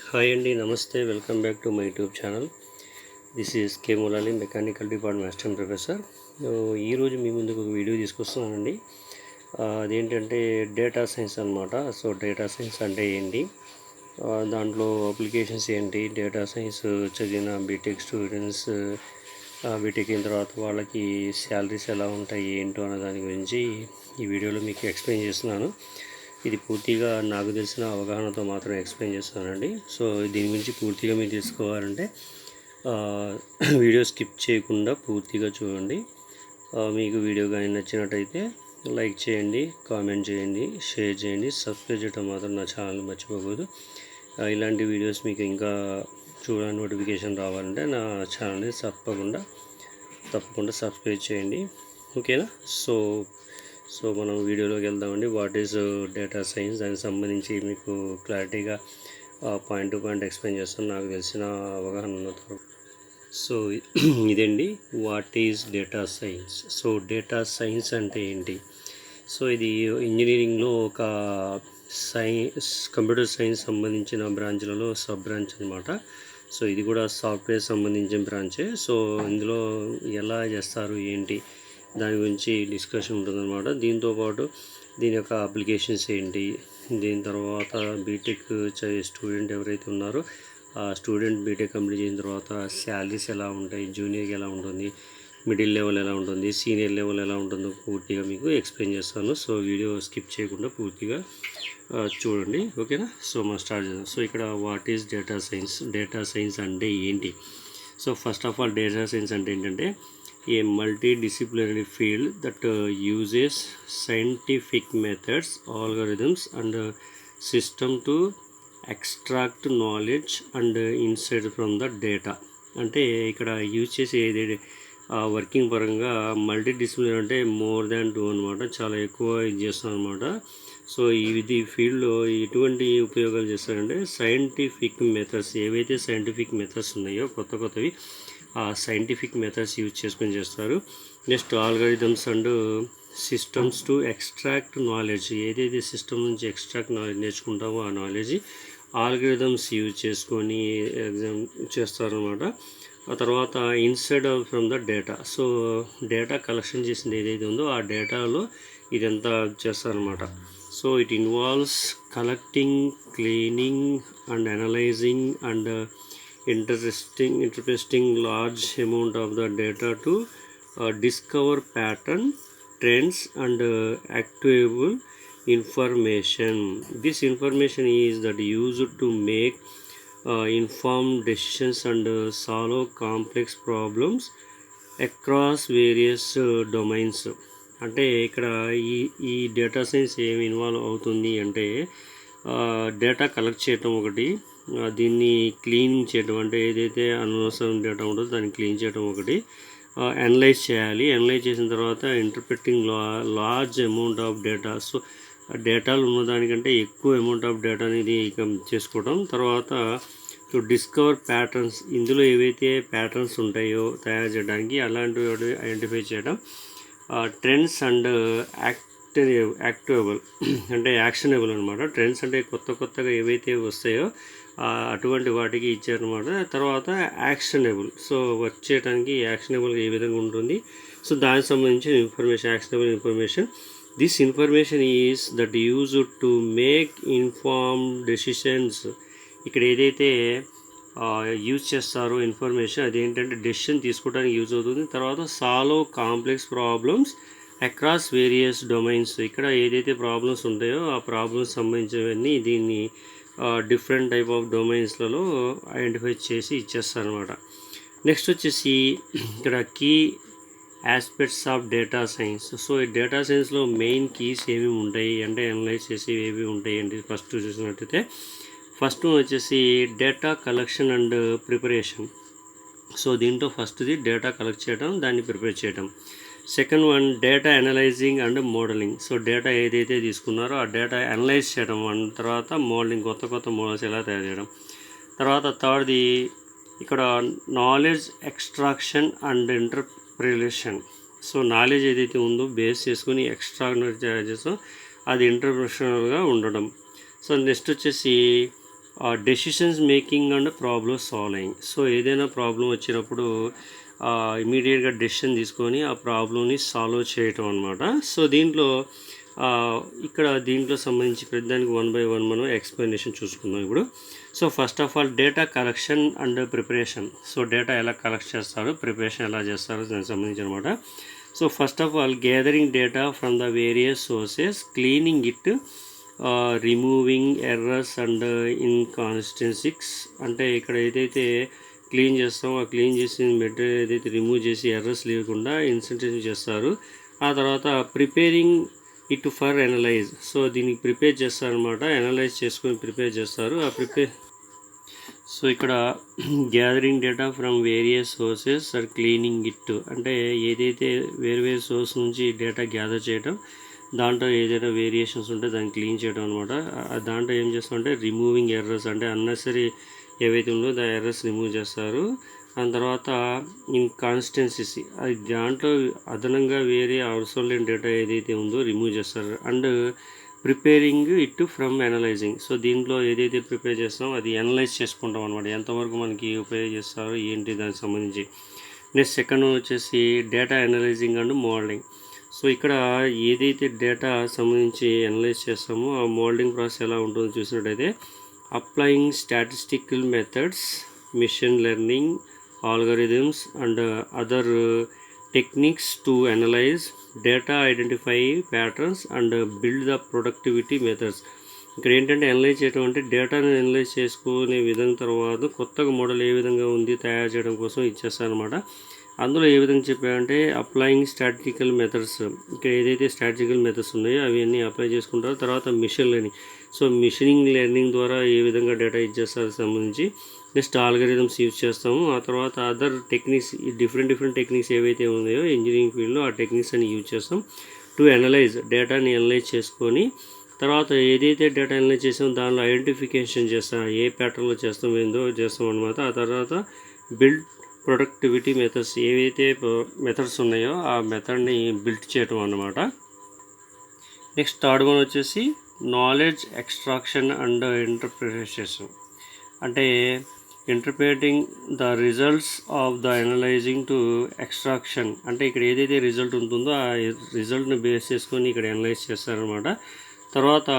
Hi అండి, నమస్తే. Welcome back to my YouTube channel. This is K Mulali, mechanical department assistant professor. ఈరోజు మీ ముందుకు ఒక వీడియో తీసుకొస్తున్నానండి. అదేంటంటే డేటా సైన్స్ అనమాట. సో డేటా సైన్స్ అంటే ఏంటి, దాంట్లో అప్లికేషన్స్ ఏంటి, డేటా సైన్స్ చదివిన బీటెక్ స్టూడెంట్స్ బీటెక్ అయిన తర్వాత వాళ్ళకి శాలరీస్ ఎలా ఉంటాయి ఏంటో అన్న దాని గురించి ఈ వీడియోలో మీకు ఎక్స్ప్లెయిన్ చేస్తున్నాను. ఇది పూర్తిగా నాకు తెలిసిన అవగాహనతో మాత్రం ఎక్స్ప్లెయిన్ చేస్తానండి. సో దీని గురించి పూర్తిగా మీరు తెలుసుకోవాలంటే వీడియో స్కిప్ చేయకుండా పూర్తిగా చూడండి. మీకు వీడియో కానీ నచ్చినట్టయితే లైక్ చేయండి, కామెంట్ చేయండి, షేర్ చేయండి, సబ్స్క్రైబ్ చేయడం మాత్రం నా ఛానల్ మర్చిపోకూడదు. ఇలాంటి వీడియోస్ మీకు ఇంకా చూడాలని నోటిఫికేషన్ రావాలంటే నా ఛానల్ని తప్పకుండా సబ్స్క్రైబ్ చేయండి. ఓకేనా? సో మనం వీడియోలోకి వెళ్దామండి. వాట్ ఈజ్ డేటా సైన్స్, దానికి సంబంధించి మీకు క్లారిటీగా పాయింట్ టు పాయింట్ ఎక్స్ప్లెయిన్ చేస్తాను నాకు తెలిసిన అవగాహన. సో ఇదండి what is data science. So data science అంటే ఏంటి? సో ఇది ఇంజనీరింగ్లో ఒక కంప్యూటర్ సైన్స్ సంబంధించిన బ్రాంచ్లలో సబ్ బ్రాంచ్ అనమాట. సో ఇది కూడా సాఫ్ట్వేర్ సంబంధించిన బ్రాంచే. సో ఇందులో ఎలా చేస్తారు ఏంటి దాని గురించి డిస్కషన్ ఉంటుందన్నమాట. దీంతోపాటు దీని యొక్క అప్లికేషన్స్ ఏంటి, దీని తర్వాత బీటెక్ స్టూడెంట్ ఎవరైతే ఉన్నారో ఆ స్టూడెంట్ బీటెక్ కంప్లీట్ చేసిన తర్వాత శాలరీస్ ఎలా ఉంటాయి, జూనియర్కి ఎలా ఉంటుంది, మిడిల్ లెవెల్ ఎలా ఉంటుంది, సీనియర్ లెవెల్ ఎలా ఉంటుందో పూర్తిగా మీకు ఎక్స్ప్లెయిన్ చేస్తాను. సో వీడియో స్కిప్ చేయకుండా పూర్తిగా చూడండి. ఓకేనా? సో మనం స్టార్ట్ చేద్దాం. సో ఇక్కడ what is data science, data science అంటే ఏంటి? So first of all data science అంటే ఏంటంటే a multidisciplinary field that uses scientific methods, algorithms and system to extract knowledge and insight from the data. అంటే ఇక్కడ use చేసే ఏదైతే working పరంగా multidisciplinary అంటే మోర్ దాన్ 2 అనమాట. చాలా ఎక్కువ ఇది చేస్తాం అనమాట. సో ఇది ఫీల్డ్లో ఎటువంటి ఉపయోగాలు చేస్తారంటే సైంటిఫిక్ మెథడ్స్, ఏవైతే సైంటిఫిక్ మెథడ్స్ ఉన్నాయో కొత్తవి ఆ సైంటిఫిక్ మెథడ్స్ యూజ్ చేసుకొని చేస్తారు. Next algorithms and systems to extract knowledge, ఏదైతే సిస్టమ్ నుంచి ఎక్స్ట్రాక్ట్ నాలెడ్జ్ నేర్చుకుంటామో ఆ నాలెడ్జ్ ఆల్గరిథమ్స్ యూజ్ చేసుకొని ఎగ్జామ్ చేస్తారనమాట. ఆ తర్వాత inside from the data, so data collection చేసింది ఏదైతే ఉందో ఆ డేటాలో ఇదంతా చేస్తారనమాట. So it involves collecting, cleaning and analysing and interpreting large amount of the data to discover pattern, trends and actionable information. This information is that used to make informed decisions and solve complex problems across various domains. అంటే ఇక్కడ ఈ data science ఏమి involve అవుతుంది అంటే data collect చేయటం ఒకటి, దీన్ని cleaning చేయడం అంటే ఏదైతే అనవసరం డేటా ఉంటుందో దాన్ని క్లీన్ చేయడం ఒకటి, అనలైజ్ చేయాలి, అనలైజ్ చేసిన తర్వాత interpreting large amount of data, so డేటాలు ఉన్నదానికంటే ఎక్కువ అమౌంట్ ఆఫ్ డేటా అనేది చేసుకోవడం, తర్వాత టు డిస్కవర్ ప్యాటర్న్స్, ఇందులో ఏవైతే ప్యాటర్న్స్ ఉంటాయో తయారు చేయడానికి అలాంటివి ఐడెంటిఫై చేయడం, ట్రెండ్స్ అండ్ యాక్టివబుల్ అంటే యాక్షనబుల్ అనమాట. ట్రెండ్స్ అంటే కొత్తగా ఏవైతే వస్తాయో అటువంటి వాటికి ఇచ్చారనమాట. తర్వాత యాక్షనబుల్, సో వర్క్ చేయడానికి యాక్షనబుల్గా ఏ విధంగా ఉంటుంది, సో దానికి సంబంధించిన information, actionable information. This information is that use to make informed decisions. ఇక్కడ ఏదైతే యూజ్ చేస్తారో ఇన్ఫర్మేషన్ అదేంటంటే డెసిషన్ తీసుకోవడానికి యూజ్ అవుతుంది. తర్వాత solve complex problems across various domains, ఇక్కడ ఏదైతే ప్రాబ్లమ్స్ ఉంటాయో ఆ ప్రాబ్లమ్స్ సంబంధించినవన్నీ దీన్ని డిఫరెంట్ టైప్ ఆఫ్ డొమైన్స్లలో ఐడెంటిఫై చేసి ఇచ్చేస్తారనమాట. నెక్స్ట్ వచ్చేసి ఇక్కడ key aspects of data science. So ఈ డేటా సైన్స్లో మెయిన్ కీస్ ఏమి ఉంటాయి అంటే అనలైజ్ చేసి ఏవి ఉంటాయి అంటే ఫస్ట్ చూసినట్టయితే ఫస్ట్ వచ్చేసి data collection and preparation. So దీంట్లో ఫస్ట్ది డేటా కలెక్ట్ చేయడం, దాన్ని ప్రిపేర్ చేయడం. Second one data analysing and modelling. So data ఏదైతే తీసుకున్నారో ఆ డేటా అనలైజ్ చేయడం, తర్వాత మోడలింగ్, కొత్త మోడల్స్ ఎలా తయారు చేయడం. తర్వాత థర్డ్ది ఇక్కడ knowledge extraction and interpretation. So knowledge ఏదైతే ఉందో బేస్ చేసుకుని ఎక్స్ట్రా తయారు చేస్తాం, అది ఇంటర్ప్రిటేషనల్గా ఉండడం. సో నెక్స్ట్ వచ్చేసి decisions making and problem solving. So ఏదైనా ప్రాబ్లం వచ్చినప్పుడు ఇమీడియట్గా డెసిషన్ తీసుకొని ఆ ప్రాబ్లమ్ని సాల్వ్ చేయటం అనమాట. సో దీంట్లో సంబంధించి ప్రతిదానికి 1 by 1 మనం ఎక్స్ప్లెనేషన్ చూసుకుందాం ఇప్పుడు. So first of all data collection and preparation. So data ఎలా కలెక్ట్ చేస్తారు, ప్రిపరేషన్ ఎలా చేస్తారు దానికి సంబంధించి అనమాట. So first of all gathering data from the various sources, cleaning it, removing errors and inconsistencies. అంటే ఇక్కడ ఏదైతే క్లీన్ చేస్తామో ఆ క్లీన్ చేసిన మెటీరియల్ ఏదైతే రిమూవ్ చేసి ఎర్రర్స్ లేకుండా ఇన్సెంటివ్ చేస్తారు. ఆ తర్వాత preparing it for analyse. So దీనికి ప్రిపేర్ చేస్తారనమాట, అనలైజ్ చేసుకొని ప్రిపేర్ చేస్తారు. సో ఇక్కడ gathering data from various sources or cleaning it అంటే ఏదైతే వేరే సోర్స్ నుంచి డేటా గ్యాదర్ చేయడం, దాంట్లో ఏదైనా వేరియేషన్స్ ఉంటే దాన్ని క్లీన్ చేయడం అనమాట. దాంట్లో ఏం చేస్తామంటే రిమూవింగ్ ఎర్రర్స్ అంటే అన్నెసరీ ఏవైతే ఉందో దా ఎర్రర్స్ రిమూవ్ చేస్తారు. దాని తర్వాత ఇన్కాన్సిస్టెన్సీ అది దాంట్లో అదనంగా వేరే అవసరం లేని డేటా ఏదైతే ఉందో రిమూవ్ చేస్తారు. And preparing it from analysing. So దీంట్లో ఏదైతే ప్రిపేర్ చేస్తామో అది అనలైజ్ చేసుకుంటాం అనమాట, ఎంతవరకు మనకి ఉపయోగ చేస్తారు ఏంటి దానికి సంబంధించి. నెక్స్ట్ సెకండ్ వచ్చేసి data analysing and modelling. So ఇక్కడ ఏదైతే డేటా సంబంధించి అనలైజ్ చేస్తామో ఆ మోడలింగ్ ప్రాసెస్ ఎలా ఉంటుందో చూసినట్టయితే applying statistical methods, machine learning algorithms and other techniques to analyze data, identify patterns and build the productivity methods. ఇక్కడ ఏంటంటే అనలైజ్ చేయడం అంటే డేటాను అనలైజ్ చేసుకునే విధంగా తర్వాత కొత్తగా మోడల్ ఏ విధంగా ఉంది తయారు చేయడం కోసం ఇచ్చేస్తాను అనమాట. అందులో ఏ విధంగా చెప్పారంటే అప్లయింగ్ స్టాటిస్టికల్ మెథడ్స్. ఇక్కడ ఏదైతే స్టాటిస్టికల్ మెథడ్స్ ఉన్నాయో అవన్నీ అప్లై చేసుకుంటారో. తర్వాత మిషన్ లెర్నింగ్. సో మిషనింగ్ లెర్నింగ్ ద్వారా ఏ విధంగా డేటా ఇచ్చేస్తారు సంబంధించి. నెక్స్ట్ ఆల్గరిథమ్స్ యూజ్ చేస్తాము. ఆ తర్వాత అదర్ టెక్నిక్స్, డిఫరెంట్ టెక్నిక్స్ ఏవైతే ఉన్నాయో ఇంజనీరింగ్ ఫీల్డ్లో ఆ టెక్నిక్స్ అని యూజ్ చేస్తాం టు అనలైజ్, డేటాని అనలైజ్ చేసుకొని తర్వాత ఏదైతే డేటా అనలైజ్ చేస్తామో దానిలో ఐడెంటిఫికేషన్ చేస్తాం, ఏ ప్యాటర్న్లో చేస్తాం ఏందో చేస్తాం అనమాట. ఆ తర్వాత బిల్డ్ ప్రొడక్టివిటీ మెథడ్స్, ఏవైతే మెథడ్స్ ఉన్నాయో ఆ మెథడ్ని బిల్డ్ చేయటం అన్నమాట. నెక్స్ట్ థర్డ్ వన్ వచ్చేసి నాలెడ్జ్ ఎక్స్ట్రాక్షన్ అండ్ ఇంటర్ప్రిటేషన్. అంటే interpreting the results of the analysing to extraction. అంటే ఇక్కడ ఏదైతే రిజల్ట్ ఉంటుందో ఆ రిజల్ట్ని బేస్ చేసుకొని ఇక్కడ అనలైజ్ చేస్తారనమాట. తర్వాత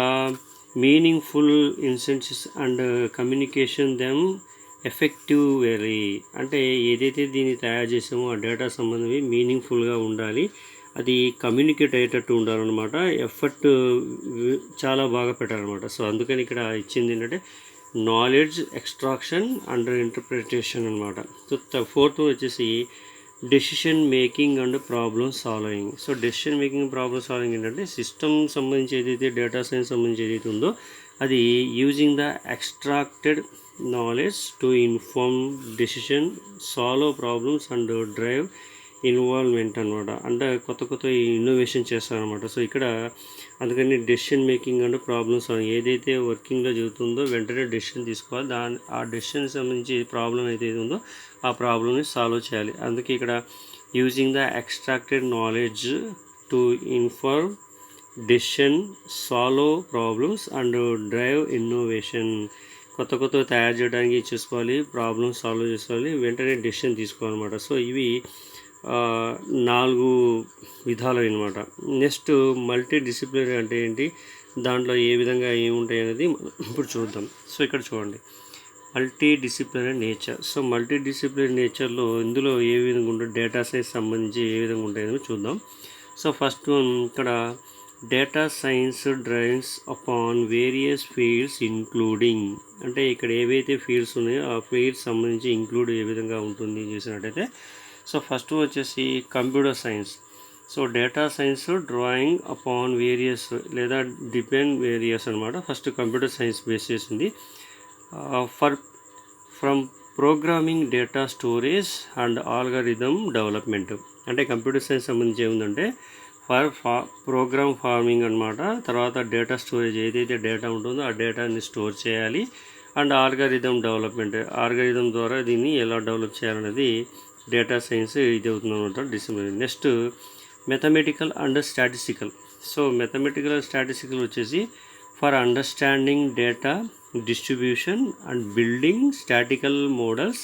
meaningful insights and communication them effective very. అంటే ఏదైతే దీన్ని తయారు చేసామో ఆ డేటా సంబంధమే మీనింగ్ఫుల్గా ఉండాలి, అది కమ్యూనికేట్ అయ్యేటట్టు ఉండాలన్నమాట. ఎఫర్ట్ చాలా బాగా పెట్టాలన్నమాట. సో అందుకని ఇక్కడ ఇచ్చింది ఏంటంటే నాలెడ్జ్ ఎక్స్ట్రాక్షన్ అండ్ ఇంటర్ప్రిటేషన్ అనమాట. సో ఫోర్త్ వచ్చేసి decision making and problem solving. So decision making problem solving ఏంటంటే సిస్టమ్ సంబంధించి ఏదైతే డేటా సైన్స్ సంబంధించి ఏదైతే ఉందో అది using the extracted knowledge to inform decision, solve problems and drive involvement అనమాట. అంటే కొత్త ఇన్నోవేషన్ చేస్తారనమాట. సో ఇక్కడ అందుకని డెసిషన్ మేకింగ్ అండ్ ప్రాబ్లమ్స్ ఏదైతే వర్కింగ్లో జరుగుతుందో వెంటనే డెసిషన్ తీసుకోవాలి, ఆ డెసిషన్ సంబంధించి ప్రాబ్లం ఏదైతే ఉందో ఆ ప్రాబ్లమ్ని సాల్వ్ చేయాలి. అందుకే ఇక్కడ using the extracted knowledge to inform decision, solve problems and drive innovation. కొత్త తయారు చేయడానికి చూసుకోవాలి, ప్రాబ్లమ్ సాల్వ్ చేసుకోవాలి, వెంటనే డెసిషన్ తీసుకోవాలన్నమాట. సో ఇవి 4 విధాలు అనమాట. నెక్స్ట్ మల్టీ డిసిప్లినరీ అంటే ఏంటి, దాంట్లో ఏ విధంగా ఏముంటాయి అనేది ఇప్పుడు చూద్దాం. సో ఇక్కడ చూడండి multi disciplinary nature. So multi disciplinary నేచర్లో ఇందులో ఏ విధంగా ఉంటుంది, డేటా సైన్స్ సంబంధించి ఏ విధంగా ఉంటాయని చూద్దాం. సో ఫస్ట్ ఇక్కడ data science drives upon various fields including. అంటే ఇక్కడ ఏవైతే ఫీల్డ్స్ ఉన్నాయో ఆ ఫీల్డ్స్ సంబంధించి ఇంక్లూడ్ ఏ విధంగా ఉంటుంది చేసినట్టయితే. సో ఫస్ట్ వచ్చేసి computer science. So data science drawing upon various లేదా డిపెండ్ వేరియస్ అనమాట. ఫస్ట్ కంప్యూటర్ సైన్స్ బేస్ చేసింది. From programming, data storage and algorithm development. అంటే కంప్యూటర్ సైన్స్ సంబంధించి ఏముందంటే ప్రోగ్రామ్ ఫార్మింగ్ అనమాట. తర్వాత డేటా స్టోరేజ్, ఏదైతే డేటా ఉంటుందో ఆ డేటాని స్టోర్ చేయాలి. అండ్ ఆల్గరిథమ్ డెవలప్మెంట్, ఆల్గరిథమ్ ద్వారా దీన్ని ఎలా డెవలప్ చేయాలనేది డేటా సైన్స్ ఇది అవుతుందన్నమాట discipline. Next mathematical and statistical. So mathematical and statistical వచ్చేసి for understanding data distribution and building statistical models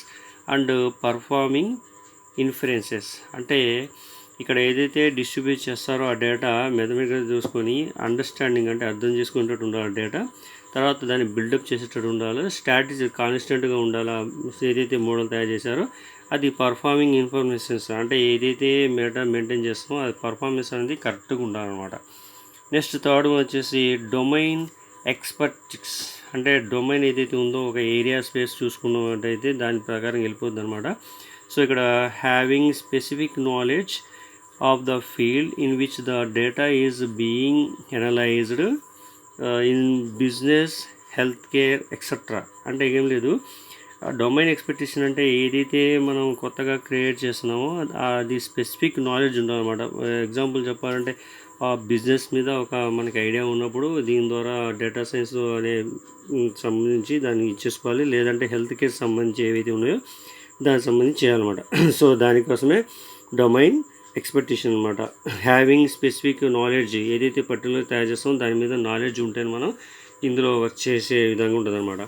and performing inferences. అంటే ఇక్కడ ఏదైతే డిస్ట్రిబ్యూట్ చేస్తారో ఆ డేటా మెథమెటిక్గా చూసుకొని అండర్స్టాండింగ్ అంటే అర్థం చేసుకునేటట్టు ఉండాలి డేటా. తర్వాత దాన్ని బిల్డప్ చేసేటట్టు ఉండాలి. స్ట్రాటజీ కాన్స్టెంట్గా ఉండాలి. ఏదైతే మోడల్ తయారు చేశారో అది పర్ఫార్మింగ్ ఇన్ఫర్మేషన్స్ అంటే ఏదైతే డేటా మెయింటైన్ చేస్తామో అది పర్ఫార్మెన్స్ అనేది కరెక్ట్గా ఉండాలన్నమాట. నెక్స్ట్ థర్డ్ వచ్చేసి డొమైన్ ఎక్స్పర్టిక్స్. అంటే డొమైన్ ఏదైతే ఉందో ఒక ఏరియా స్పేస్ చూసుకున్నట్టయితే దాని ప్రకారం వెళ్ళిపోద్ది అనమాట. సో ఇక్కడ having specific knowledge of the field in which the data is being analysed in business, health care etcetera. అంటే ఏం లేదు, డొమైన్ ఎక్స్పెక్టేషన్ అంటే ఏదైతే మనం కొత్తగా క్రియేట్ చేస్తున్నామో అది స్పెసిఫిక్ నాలెడ్జ్ ఉండాలన్నమాట. ఎగ్జాంపుల్ చెప్పాలంటే బిజినెస్ మీద ఒక మనకి ఐడియా ఉన్నప్పుడు దీని ద్వారా డేటా సైన్స్ అనే సంబంధించి దాన్ని ఇచ్చేసుకోవాలి. లేదంటే హెల్త్ కేర్ సంబంధించి ఏవైతే ఉన్నాయో దానికి సంబంధించి చేయాలన్నమాట. సో దానికోసమే డొమైన్ ఎక్స్పెక్టేషన్ అనమాట. హ్యావింగ్ స్పెసిఫిక్ నాలెడ్జ్ ఏదైతే పర్టికులర్ తయారు చేస్తామో దాని మీద నాలెడ్జ్ ఉంటేనే మనం ఇందులో వర్క్ చేసే విధంగా ఉంటుంది అనమాట.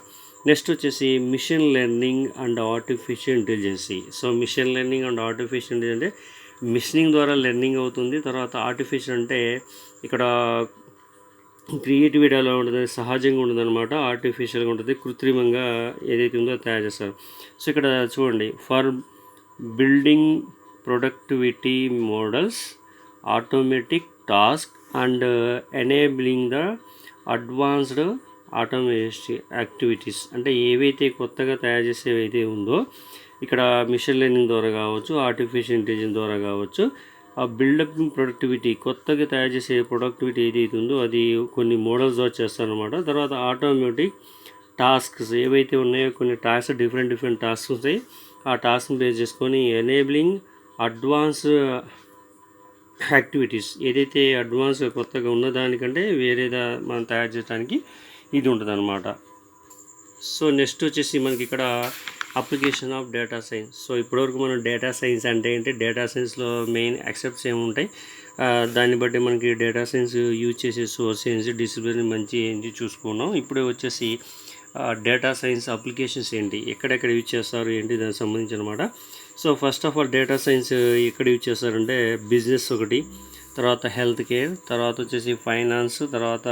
నెక్స్ట్ వచ్చేసి machine learning and artificial intelligence. So machine learning and artificial intelligence అంటే మిషనింగ్ ద్వారా లెర్నింగ్ అవుతుంది. తర్వాత ఆర్టిఫిషియల్ అంటే ఇక్కడ క్రియేటివిటీ ఎలా ఉంటుంది, సహజంగా ఉంటుంది అనమాట. ఆర్టిఫిషియల్గా ఉంటుంది, కృత్రిమంగా ఏదైతే ఉందో తయారు చేస్తారు. సో ఇక్కడ చూడండి, for building productivity models, automatic task and enabling the advanced automation activities. అంటే ఏవైతే కొత్తగా తయారు చేసేవైతే ఉందో ఇక్కడ మిషన్ లెర్నింగ్ ద్వారా కావచ్చు, ఆర్టిఫిషియల్ ఇంటెలిజెన్స్ ద్వారా కావచ్చు, ఆ బిల్డప్ ప్రొడక్టివిటీ కొత్తగా తయారు చేసే ప్రొడక్టివిటీ ఏదైతే ఉందో అది కొన్ని మోడల్స్ ద్వారా చేస్తారనమాట. తర్వాత ఆటోమేటిక్ టాస్క్స్ ఏవైతే ఉన్నాయో కొన్ని టాస్క్ డిఫరెంట్ టాస్క్స్ ఉంటాయి. ఆ టాస్క్ని బేస్ చేసుకొని ఎనేబిలింగ్ అడ్వాన్స్ యాక్టివిటీస్ ఏదైతే అడ్వాన్స్ కొత్తగా ఉన్నదానికంటే వేరేదా మనం తయారు చేయడానికి ఇది ఉంటుంది అనమాట. సో నెక్స్ట్ వచ్చేసి మనకి ఇక్కడ application of data science. So ఇప్పటివరకు మనం డేటా సైన్స్ అంటే ఏంటి, డేటా సైన్స్లో మెయిన్ యాక్సెప్ట్స్ ఏముంటాయి, దాన్ని బట్టి మనకి డేటా సైన్స్ యూజ్ చేసే సోర్స్ ఏంటి, డిసిప్లిన్ మంచి ఏంటి చూసుకున్నాం. ఇప్పుడే వచ్చేసి డేటా సైన్స్ అప్లికేషన్స్ ఏంటి, ఎక్కడెక్కడ యూజ్ చేస్తారు ఏంటి దానికి సంబంధించి అనమాట. So first of all data science ఎక్కడ యూజ్ చేస్తారంటే బిజినెస్ ఒకటి, తర్వాత హెల్త్ కేర్, తర్వాత వచ్చేసి ఫైనాన్స్, తర్వాత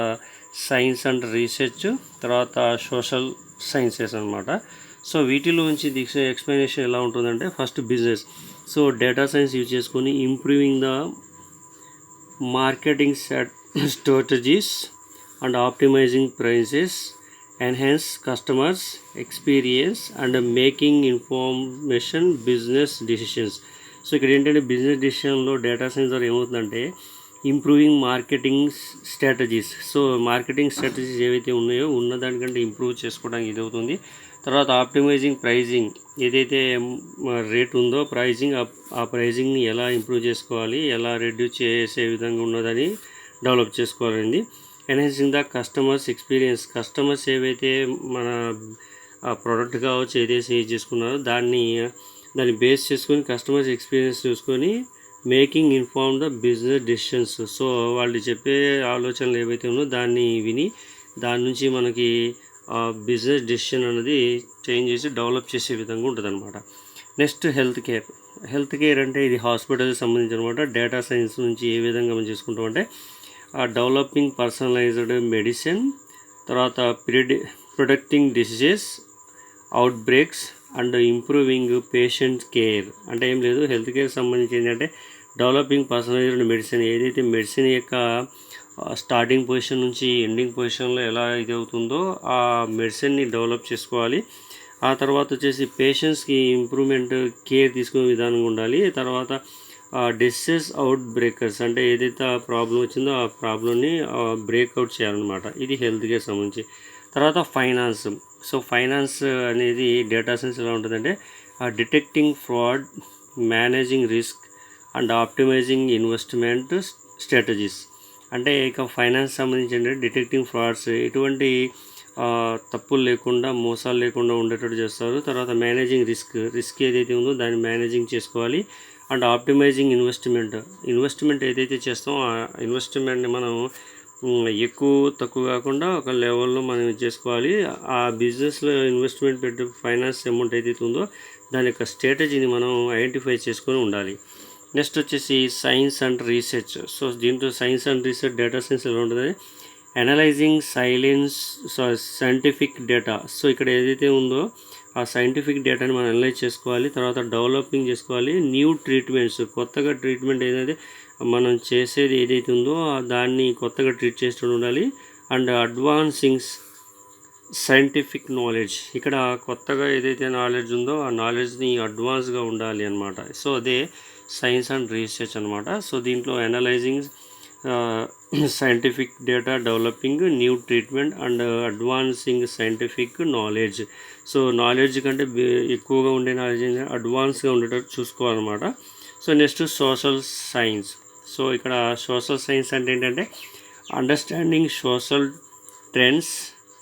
సైన్స్ అండ్ రీసెర్చ్, తర్వాత సోషల్ సైన్సెస్ అనమాట. సో వీటిలోంచి ఎక్స్ప్లెనేషన్ ఎలా ఉంటుందంటే first business. So data science use చేసుకొని improving the marketing strategies and optimising prices, enhance customers experience and making information business decisions. So ఇక్కడ ఏంటంటే బిజినెస్ డిసిషన్లో డేటా సైన్స్ ద్వారా ఏమవుతుందంటే improving marketing strategies. So marketing strategies ఏవైతే ఉన్నాయో ఉన్నదానికంటే improve చేసుకోవడానికి ఇది అవుతుంది. తర్వాత ఆప్టిమైజింగ్ ప్రైజింగ్, ఏదైతే రేట్ ఉందో ప్రైజింగ్, ఆ ప్రైజింగ్ని ఎలా ఇంప్రూవ్ చేసుకోవాలి, ఎలా రెడ్యూస్ చేసే విధంగా ఉన్నదని డెవలప్ చేసుకోవాలండి. Enhancing the customers experience, customers ఏవైతే మన ప్రోడక్ట్ కావచ్చు ఏదైతే యూజ్ చేసుకున్నారో దాన్ని బేస్ చేసుకొని కస్టమర్స్ ఎక్స్పీరియన్స్ చూసుకొని making inform the business decisions. So వాళ్ళు చెప్పే ఆలోచనలు ఏవైతే ఉన్నాయో దాన్ని విని దాని నుంచి మనకి బిజినెస్ డెసిషన్ అనేది చేంజ్ చేసి డెవలప్ చేసే విధంగా ఉంటుంది అనమాట. Next health care. Health care అంటే ఇది హాస్పిటల్కి సంబంధించి అనమాట. డేటా సైన్స్ నుంచి ఏ విధంగా మనం చేసుకుంటామంటే డెవలపింగ్ పర్సనలైజ్డ్ మెడిసిన్, తర్వాత predicting diseases, outbreaks and improving patient care. అంటే ఏం లేదు, హెల్త్ కేర్ సంబంధించి ఏంటంటే డెవలపింగ్ పర్సనలైజ్డ్ మెడిసిన్, ఏదైతే మెడిసిన్ యొక్క స్టార్టింగ్ పొజిషన్ నుంచి ఎండింగ్ పొజిషన్లో ఎలా ఇది అవుతుందో ఆ మెడిసిన్ని డెవలప్ చేసుకోవాలి. ఆ తర్వాత వచ్చేసి పేషెంట్స్కి ఇంప్రూవ్మెంట్ కేర్ తీసుకునే విధానంగా ఉండాలి. తర్వాత డిసీజ్ అవుట్ బ్రేకర్స్ అంటే ఏదైతే ప్రాబ్లం వచ్చిందో ఆ ప్రాబ్లమ్ని బ్రేక్అవుట్ చేయాలన్నమాట. ఇది హెల్త్ కేర్ సంబంధించి. తర్వాత ఫైనాన్స్. సో ఫైనాన్స్ అనేది డేటా సైన్స్ ఎలా ఉంటుందంటే detecting fraud, managing risk and optimising investment strategies. అంటే ఇక ఫైనాన్స్ సంబంధించి అంటే డిటెక్టింగ్ ఫ్రాడ్స్, ఎటువంటి తప్పులు లేకుండా మోసాలు లేకుండా ఉండేటట్టు చేస్తారు. తర్వాత మేనేజింగ్ రిస్క్ ఏదైతే ఉందో దాన్ని మేనేజింగ్ చేసుకోవాలి. అండ్ ఆప్టిమైజింగ్ ఇన్వెస్ట్మెంట్ ఏదైతే చేస్తామో ఆ ఇన్వెస్ట్మెంట్ని మనం ఎక్కువ తక్కువ కాకుండా ఒక లెవెల్లో మనం చేసుకోవాలి. ఆ బిజినెస్లో ఇన్వెస్ట్మెంట్ పెట్టి ఫైనాన్స్ అమౌంట్ ఏదైతే ఉందో దాని యొక్క స్ట్రాటజీని మనం ఐడెంటిఫై చేసుకొని ఉండాలి. నెక్స్ట్ వచ్చేసి సైన్స్ అండ్ రీసెర్చ్. సో దీంట్లో science and research data science ఎలా ఉంటుంది, అనలైజింగ్ సైంటిఫిక్ డేటా. సో ఇక్కడ ఏదైతే ఉందో ఆ సైంటిఫిక్ డేటాని మనం అనలైజ్ చేసుకోవాలి. తర్వాత డెవలపింగ్ చేసుకోవాలి న్యూ ట్రీట్మెంట్స్, కొత్తగా ట్రీట్మెంట్ ఏదైతే మనం చేసేది ఏదైతే ఉందో దాన్ని కొత్తగా ట్రీట్ చేస్తూ ఉండాలి. అండ్ అడ్వాన్సింగ్ సైంటిఫిక్ నాలెడ్జ్, ఇక్కడ కొత్తగా ఏదైతే నాలెడ్జ్ ఉందో ఆ నాలెడ్జ్ని అడ్వాన్స్గా ఉండాలి అనమాట. సో అదే సైన్స్ అండ్ రీసెర్చ్ అనమాట. సో దీంట్లో analysing scientific data, developing new treatment and advancing scientific knowledge. So knowledge కంటే ఎక్కువగా ఉండే నాలెడ్జ్ అడ్వాన్స్గా ఉండేటట్టు చూసుకోవాలన్నమాట. So next social science. So ఇక్కడ సోషల్ సైన్స్ అంటే ఏంటంటే అండర్స్టాండింగ్ సోషల్ ట్రెండ్స్,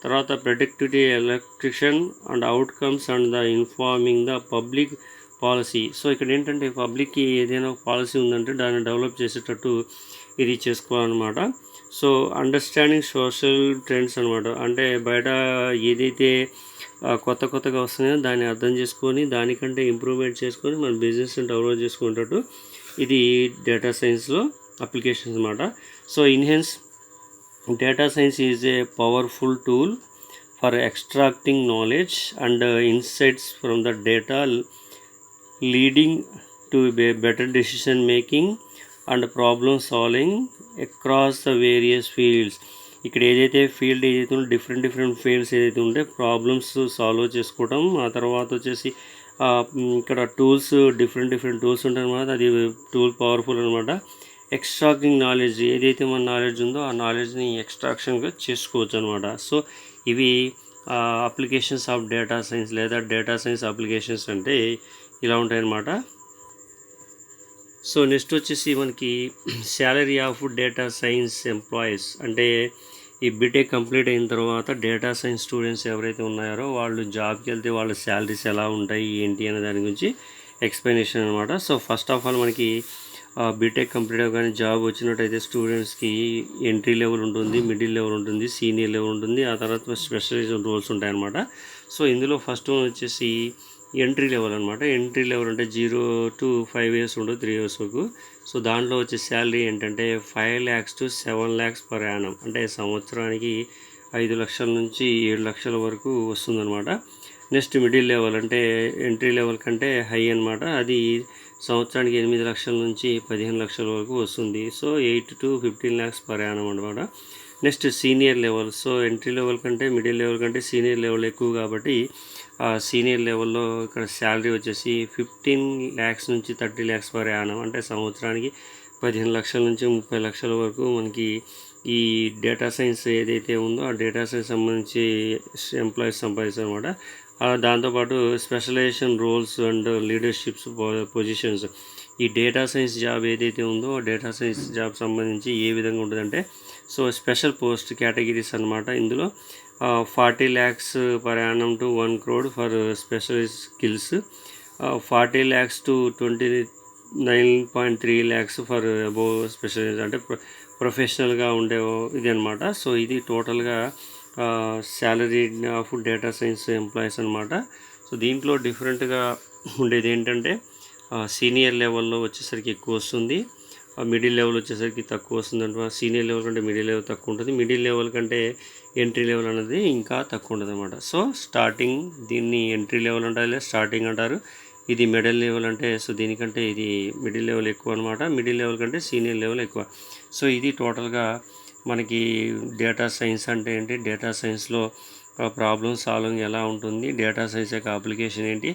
తర్వాత predictive election and outcomes and the informing the public policy. So ఇక్కడ ఏంటంటే పబ్లిక్కి ఏదైనా పాలసీ ఉందంటే దాన్ని డెవలప్ చేసేటట్టు ఇది చేసుకోవాలన్నమాట. సో అండర్స్టాండింగ్ సోషల్ ట్రెండ్స్ అనమాట, అంటే బయట ఏదైతే కొత్తగా వస్తున్నాయో దాన్ని అర్థం చేసుకొని దానికంటే ఇంప్రూవ్మెంట్ చేసుకొని మన బిజినెస్ని డెవలప్ చేసుకునేటట్టు ఇది డేటా సైన్స్లో అప్లికేషన్స్ అనమాట. So in essence data science is a powerful tool for extracting knowledge and insights from the data, leading to better decision making and problem solving across the various fields. ఇక్కడ ఏదైతే field ఏదైతే ఉందో different fields ఏదైతే ఉంటే problems solve చేసుకోవడం. ఆ తర్వాత వచ్చేసి ఇక్కడ టూల్స్ డిఫరెంట్ టూల్స్ ఉంటాయి అన్నమాట. అది టూల్ పవర్ఫుల్ అనమాట. ఎక్స్ట్రాక్టింగ్ నాలెడ్జ్, ఏదైతే మన నాలెడ్జ్ ఉందో ఆ నాలెడ్జ్ని ఎక్స్ట్రాక్షన్గా చేసుకోవచ్చు అనమాట. సో ఇవి అప్లికేషన్స్ ఆఫ్ డేటా సైన్స్ లేదా డేటా సైన్స్ అప్లికేషన్స్ అంటే ఇలా ఉంటాయన్నమాట. సో నెక్స్ట్ వచ్చేసి మనకి salary of data science employees, అంటే ఈ బీటెక్ కంప్లీట్ అయిన తర్వాత డేటా సైన్స్ స్టూడెంట్స్ ఎవరైతే ఉన్నారో వాళ్ళు జాబ్కి వెళ్తే వాళ్ళ శాలరీస్ ఎలా ఉంటాయి ఏంటి అనే దాని గురించి ఎక్స్ప్లెనేషన్ అనమాట. సో ఫస్ట్ ఆఫ్ ఆల్ మనకి బీటెక్ కంప్లీట్ అవ్వగానే జాబ్ వచ్చినట్టయితే స్టూడెంట్స్కి ఎంట్రీ లెవెల్ ఉంటుంది, మిడిల్ లెవెల్ ఉంటుంది, సీనియర్ లెవెల్ ఉంటుంది, ఆ తర్వాత స్పెషలైజేషన్ రోల్స్ ఉంటాయన్నమాట. సో ఇందులో ఫస్ట్ వన్ వచ్చేసి ఎంట్రీ లెవెల్ అనమాట. ఎంట్రీ లెవెల్ అంటే 0 to 5 years ఉండదు, 3 years వరకు. సో దాంట్లో వచ్చే శాలరీ ఏంటంటే 5 lakhs to 7 lakhs per annum, అంటే సంవత్సరానికి 5 లక్షల నుంచి 7 లక్షల వరకు వస్తుందన్నమాట. నెక్స్ట్ మిడిల్ లెవెల్ అంటే ఎంట్రీ లెవెల్ కంటే హై అనమాట. అది సంవత్సరానికి 8 లక్షల నుంచి 15 లక్షల వరకు వస్తుంది. So 8 to 15 lakhs per annum అనమాట. Next senior level. So entry level కంటే మిడిల్ లెవెల్ కంటే సీనియర్ లెవెల్ ఎక్కువ కాబట్టి సీనియర్ లెవెల్లో ఇక్కడ శాలరీ వచ్చేసి 15 lakhs నుంచి 30 lakhs per annum, అంటే సంవత్సరానికి 15 లక్షల నుంచి 30 లక్షల వరకు మనకి ఈ డేటా సైన్స్ ఏదైతే ఉందో ఆ డేటా సైన్స్ సంబంధించి ఎంప్లాయీస్ సంపాదిస్తారు అనమాట. దాంతోపాటు specialisation roles and leaderships positions. ఈ డేటా సైన్స్ జాబ్ ఏదైతే ఉందో ఆ డేటా సైన్స్ జాబ్ సంబంధించి ఏ విధంగా ఉంటుందంటే సో స్పెషల్ పోస్ట్ కేటగిరీస్ అనమాట. ఇందులో 40 lakhs per annum to 1 crore for specialist skills, 40 lakhs to 29.3 lakhs for above specialist, అంటే ప్రొఫెషనల్గా ఉండే ఇది అనమాట. సో ఇది టోటల్గా salary of data science employees అనమాట. సో దీంట్లో డిఫరెంట్గా ఉండేది ఏంటంటే సీనియర్ లెవెల్లో వచ్చేసరికి ఎక్కువ వస్తుంది, మిడిల్ లెవెల్ వచ్చేసరికి తక్కువ వస్తుంది అనమాట. సీనియర్ లెవెల్ కంటే మిడిల్ లెవెల్ తక్కువ ఉంటుంది, మిడిల్ లెవెల్ కంటే ఎంట్రీ లెవెల్ అనేది ఇంకా తక్కువ ఉంటుంది అనమాట. సో స్టార్టింగ్ దీన్ని ఎంట్రీ లెవెల్ అంటారు లేదా స్టార్టింగ్ అంటారు. ఇది మిడిల్ లెవెల్ అంటే సో దీనికంటే ఇది మిడిల్ లెవెల్ ఎక్కువ అనమాట, మిడిల్ లెవెల్ కంటే సీనియర్ లెవెల్ ఎక్కువ. సో ఇది టోటల్గా మనకి డేటా సైన్స్ అంటే ఏంటి, డేటా సైన్స్లో ప్రాబ్లమ్ సాల్వింగ్ ఎలా ఉంటుంది, డేటా సైన్స్ యొక్క అప్లికేషన్ ఏంటి,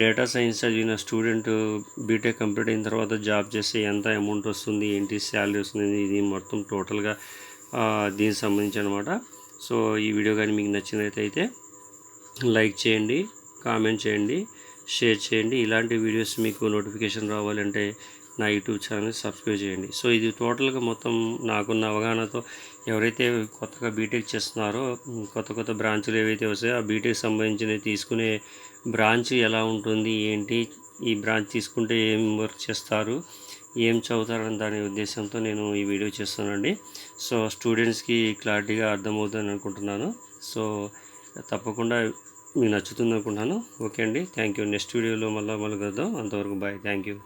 డేటా సైన్స్ చదివిన స్టూడెంట్ బీటెక్ కంప్లీట్ అయిన తర్వాత జాబ్ చేస్తే ఎంత అమౌంట్ వస్తుంది, ఏంటి శాలరీ వస్తుంది, ఇది మొత్తం టోటల్గా దీనికి సంబంధించి అనమాట. సో ఈ వీడియో కానీ మీకు నచ్చినట్లయితే లైక్ చేయండి, కామెంట్ చేయండి, షేర్ చేయండి. ఇలాంటి వీడియోస్ మీకు నోటిఫికేషన్ రావాలంటే నా యూట్యూబ్ ఛానల్ సబ్స్క్రైబ్ చేయండి. సో ఇది టోటల్గా మొత్తం నాకున్న అవగాహనతో ఎవరైతే కొత్తగా బీటెక్ చేస్తున్నారో కొత్త బ్రాంచులు ఏవైతే వస్తాయో ఆ బీటెక్ సంబంధించినవి తీసుకునే బ్రాంచ్ ఎలా ఉంటుంది ఏంటి, ఈ బ్రాంచ్ తీసుకుంటే ఏం వర్క్ చేస్తారు, ఏం చదువుతారని దాని ఉద్దేశంతో నేను ఈ వీడియో చేస్తానండి. సో స్టూడెంట్స్కి క్లారిటీగా అర్థమవుతుందని అనుకుంటున్నాను. సో తప్పకుండా మీకు నచ్చుతుంది అనుకుంటున్నాను. ఓకే అండి, థ్యాంక్ యూ. నెక్స్ట్ వీడియోలో మళ్ళీ కలుద్దాం. అంతవరకు బాయ్, థ్యాంక్ యూ.